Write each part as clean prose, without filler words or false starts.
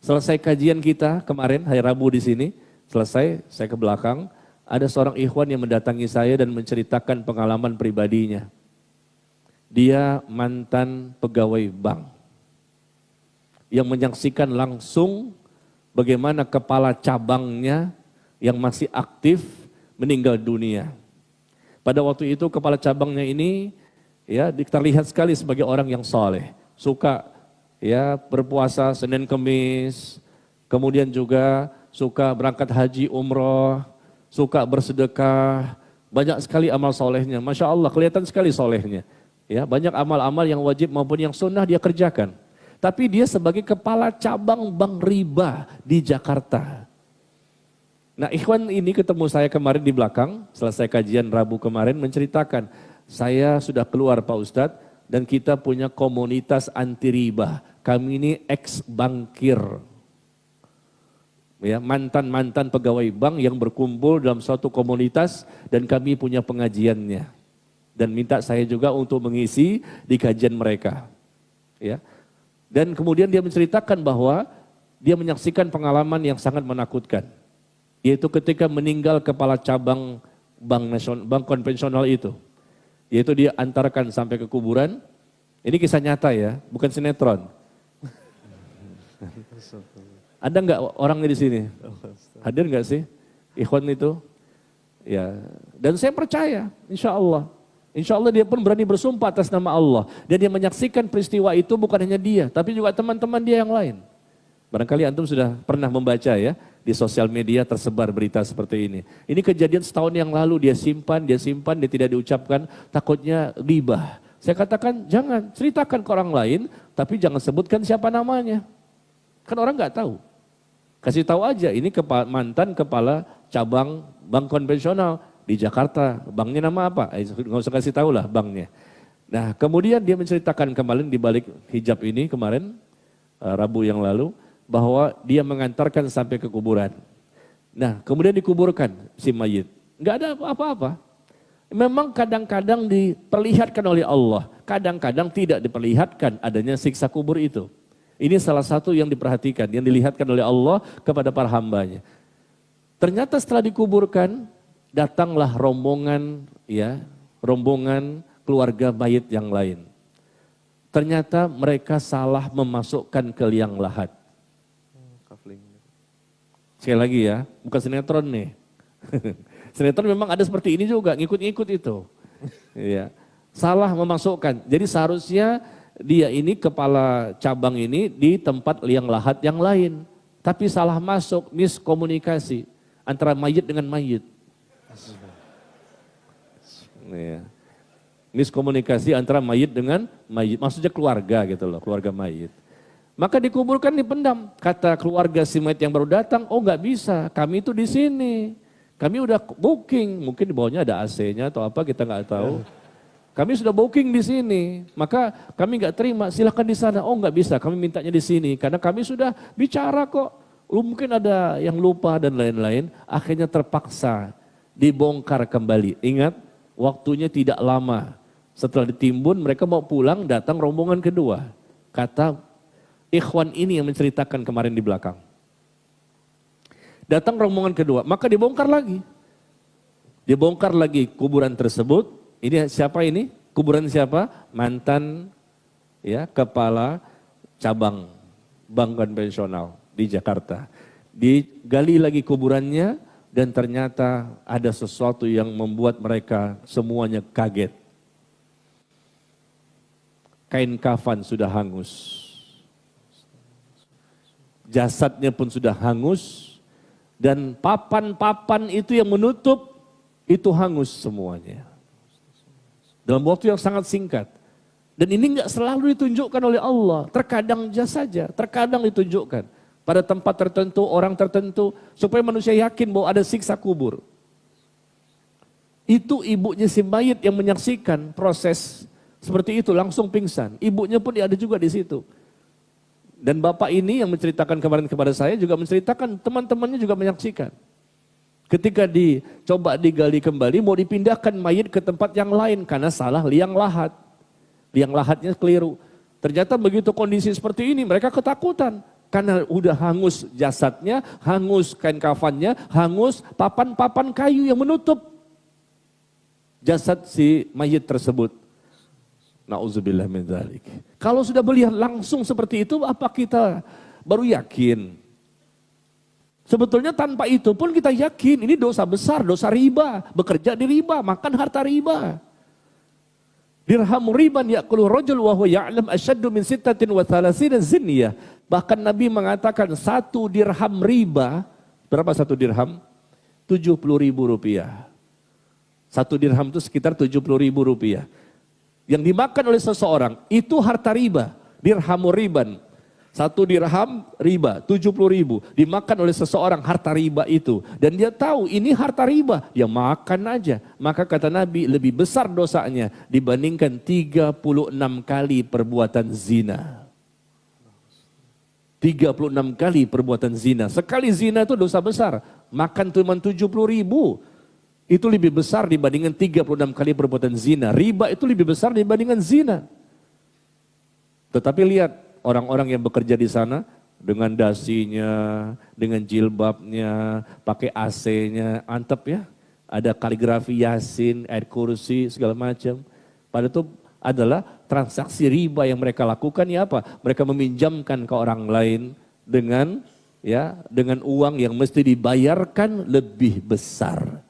Selesai kajian kita kemarin, hari Rabu di sini, selesai, saya ke belakang, ada seorang ikhwan yang mendatangi saya dan menceritakan pengalaman pribadinya. Dia mantan pegawai bank yang menyaksikan langsung bagaimana kepala cabangnya yang masih aktif meninggal dunia. Pada waktu itu kepala cabangnya ini ya terlihat sekali sebagai orang yang soleh, suka ya berpuasa Senin Kemis, kemudian juga suka berangkat haji umroh, suka bersedekah, banyak sekali amal solehnya. Masya Allah kelihatan sekali solehnya. Ya, banyak amal-amal yang wajib maupun yang sunnah dia kerjakan. Tapi dia sebagai kepala cabang bank riba di Jakarta. Nah ikhwan ini ketemu saya kemarin di belakang, selesai kajian Rabu kemarin menceritakan, saya sudah keluar Pak Ustadz dan kita punya komunitas anti riba. Kami ini ex-bankir. Ya, mantan-mantan pegawai bank yang berkumpul dalam suatu komunitas dan kami punya pengajiannya. Dan minta saya juga untuk mengisi di kajian mereka. Ya. Dan kemudian dia menceritakan bahwa dia menyaksikan pengalaman yang sangat menakutkan. Yaitu ketika meninggal kepala cabang bank konvensional itu. Yaitu dia antarkan sampai ke kuburan. Ini kisah nyata ya, bukan sinetron. Ada nggak orangnya di sini? Hadir nggak sih? Ikhwan itu? Ya. Dan saya percaya, insya Allah. Insya Allah dia pun berani bersumpah atas nama Allah. Dan dia menyaksikan peristiwa itu bukan hanya dia, tapi juga teman-teman dia yang lain. Barangkali antum sudah pernah membaca ya, di sosial media tersebar berita seperti ini. Ini kejadian setahun yang lalu dia simpan, dia tidak diucapkan, takutnya ghibah. Saya katakan jangan, ceritakan ke orang lain, tapi jangan sebutkan siapa namanya. Kan orang nggak tahu. Kasih tahu aja, ini mantan kepala cabang bank konvensional di Jakarta, banknya nama apa? Nggak usah kasih tahu lah banknya. Nah kemudian dia menceritakan kemarin di balik hijab ini kemarin, Rabu yang lalu, bahwa dia mengantarkan sampai ke kuburan. Nah kemudian dikuburkan si mayit. Nggak ada apa-apa. Memang kadang-kadang diperlihatkan oleh Allah, kadang-kadang tidak diperlihatkan adanya siksa kubur itu. Ini salah satu yang diperhatikan, yang dilihatkan oleh Allah kepada para hambanya. Ternyata setelah dikuburkan, datanglah rombongan keluarga mayit yang lain. Ternyata mereka salah memasukkan ke liang lahat. Sekali lagi ya, bukan sinetron nih. Sinetron memang ada seperti ini juga, ngikut-ngikut itu. Ya. Salah memasukkan. Jadi seharusnya dia ini kepala cabang ini di tempat liang lahat yang lain. Tapi salah masuk, miskomunikasi antara mayit dengan mayit. Ya. Miskomunikasi antara mayit dengan mayit, maksudnya keluarga gitu loh, keluarga mayit. Maka dikuburkan dipendam. Kata keluarga si mayit yang baru datang, oh nggak bisa, kami itu di sini, kami udah booking, mungkin di bawahnya ada AC-nya atau apa kita nggak tahu. Kami sudah booking di sini, maka kami nggak terima, silakan di sana. Oh nggak bisa, kami mintanya di sini, karena kami sudah bicara kok. Mungkin ada yang lupa dan lain-lain, akhirnya terpaksa dibongkar kembali. Ingat, waktunya tidak lama. Setelah ditimbun, mereka mau pulang, datang rombongan kedua. Kata ikhwan ini yang menceritakan kemarin di belakang. Datang rombongan kedua, maka dibongkar lagi. Dibongkar lagi kuburan tersebut. Ini siapa ini? Kuburan siapa? Mantan ya kepala cabang bank konvensional di Jakarta. Digali lagi kuburannya dan ternyata ada sesuatu yang membuat mereka semuanya kaget. Kain kafan sudah hangus. Jasadnya pun sudah hangus dan papan-papan itu yang menutup itu hangus semuanya. Dalam waktu yang sangat singkat. Dan ini enggak selalu ditunjukkan oleh Allah. Terkadang saja, terkadang ditunjukkan. Pada tempat tertentu, orang tertentu. Supaya manusia yakin bahwa ada siksa kubur. Itu ibunya si mayit yang menyaksikan proses seperti itu langsung pingsan. Ibunya pun ada juga di situ. Dan bapak ini yang menceritakan kemarin kepada saya juga menceritakan teman-temannya juga menyaksikan. Ketika dicoba digali kembali, mau dipindahkan mayit ke tempat yang lain karena salah liang lahat. Liang lahatnya keliru. Ternyata begitu kondisi seperti ini, mereka ketakutan. Karena udah hangus jasadnya, hangus kain kafannya, hangus papan-papan kayu yang menutup jasad si mayit tersebut. Na'udzubillah min dzalik. Kalau sudah melihat langsung seperti itu, apa kita baru yakin? Sebetulnya tanpa itu pun kita yakin ini dosa besar, dosa riba, bekerja di riba, makan harta riba. Dirhamu riban ya'kulu rajul wa huwa ya'lam asyaddu min sittatin wa thalathina zinyah. Bahkan Nabi mengatakan 1 dirham riba, berapa 1 dirham? 70.000 rupiah. 1 dirham itu sekitar 70.000 rupiah. Yang dimakan oleh seseorang itu harta riba, dirhamu riban. 1 dirham riba, 70.000 dimakan oleh seseorang harta riba itu. Dan dia tahu ini harta riba, ya makan aja. Maka kata Nabi lebih besar dosanya dibandingkan 36 kali perbuatan zina. 36 kali perbuatan zina. Sekali zina itu dosa besar. Makan cuma 70.000. Itu lebih besar dibandingkan 36 kali perbuatan zina. Riba itu lebih besar dibandingkan zina. Tetapi lihat orang-orang yang bekerja di sana dengan dasinya, dengan jilbabnya, pakai AC-nya, antep ya. Ada kaligrafi Yasin, ayat kursi, segala macam. Padahal itu adalah transaksi riba yang mereka lakukan ya apa? Mereka meminjamkan ke orang lain dengan uang yang mesti dibayarkan lebih besar.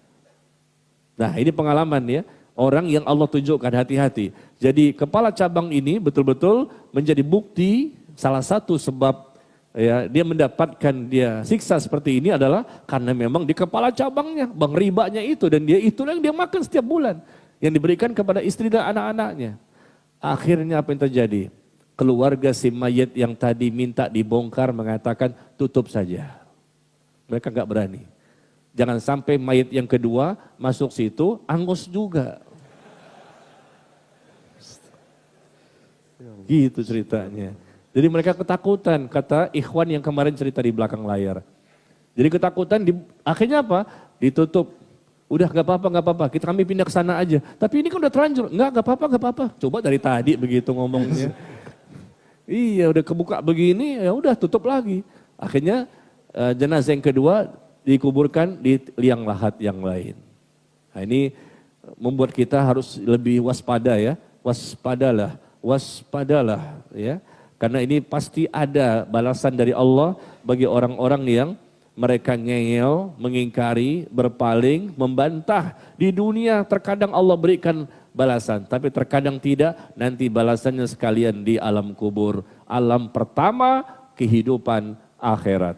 Nah ini pengalaman ya, orang yang Allah tunjukkan hati-hati. Jadi kepala cabang ini betul-betul menjadi bukti salah satu sebab ya dia mendapatkan siksa seperti ini adalah karena memang di kepala cabangnya, bank ribanya itu dan dia itulah yang dia makan setiap bulan. Yang diberikan kepada istri dan anak-anaknya. Akhirnya apa yang terjadi? Keluarga si mayit yang tadi minta dibongkar mengatakan tutup saja. Mereka enggak berani. Jangan sampai mayit yang kedua masuk situ, angus juga. Gitu ceritanya. Jadi mereka ketakutan, kata ikhwan yang kemarin cerita di belakang layar. Jadi ketakutan, akhirnya apa? Ditutup. Udah gak apa-apa, kami pindah ke sana aja. Tapi ini kan udah terlanjur, gak apa-apa. Coba dari tadi begitu ngomongnya. Iya udah kebuka begini, ya udah tutup lagi. Akhirnya jenazah yang kedua dikuburkan di liang lahat yang lain. Nah ini membuat kita harus lebih waspada ya. Waspadalah ya. Karena ini pasti ada balasan dari Allah bagi orang-orang yang mereka ngeyel, mengingkari, berpaling, membantah. Di dunia terkadang Allah berikan balasan, tapi terkadang tidak, nanti balasannya sekalian di alam kubur. Alam pertama kehidupan akhirat.